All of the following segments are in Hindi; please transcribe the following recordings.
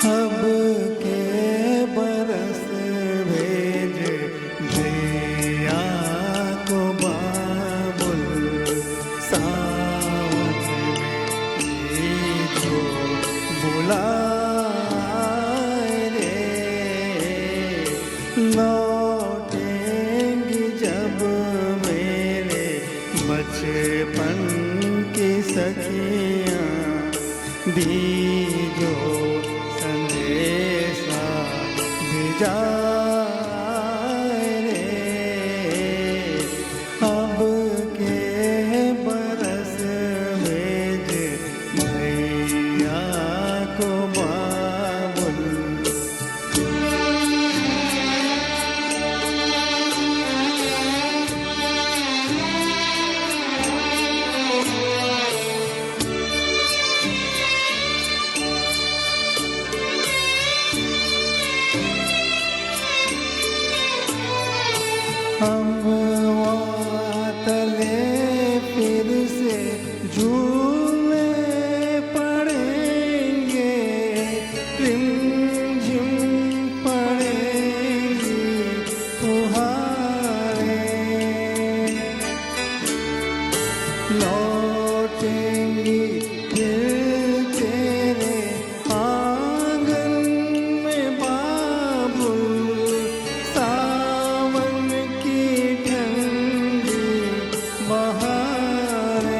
अब के बरस भेज भैया को बाबुल सावन में जो बुलाए रे लौटेंगी जब मेरे बचपन की सखियाँ दीजो संदेशा भिजाए रे अब के बरस भेज भैया को बाबुल। हम वातले फिर से झूले पड़ेंगे रिमझिम पड़ेंगी फुहारें लौटेंगी फिर तेरे आंगन में बाबुल सावन की ठंडी बहारें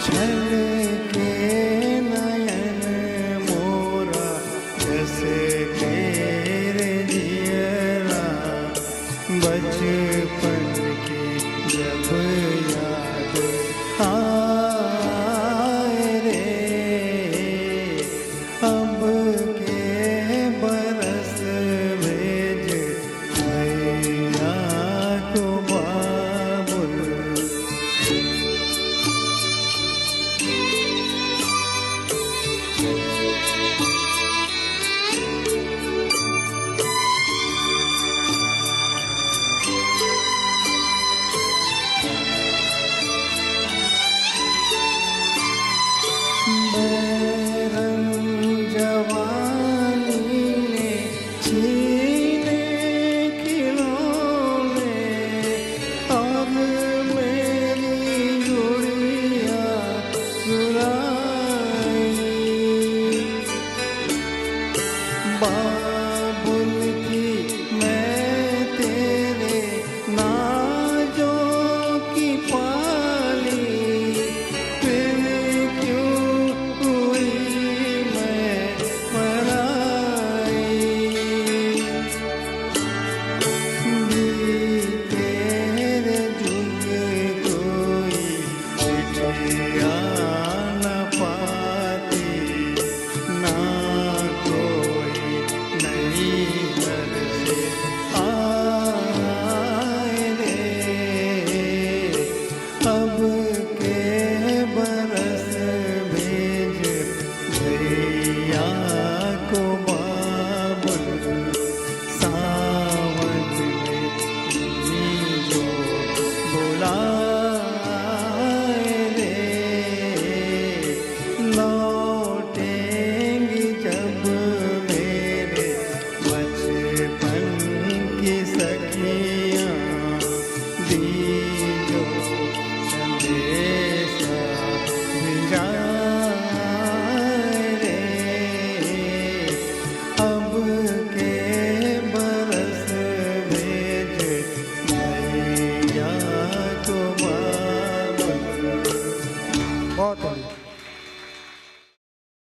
छलके नयन मोरा जैसे तेरे जियरा बचपन की जब याद आ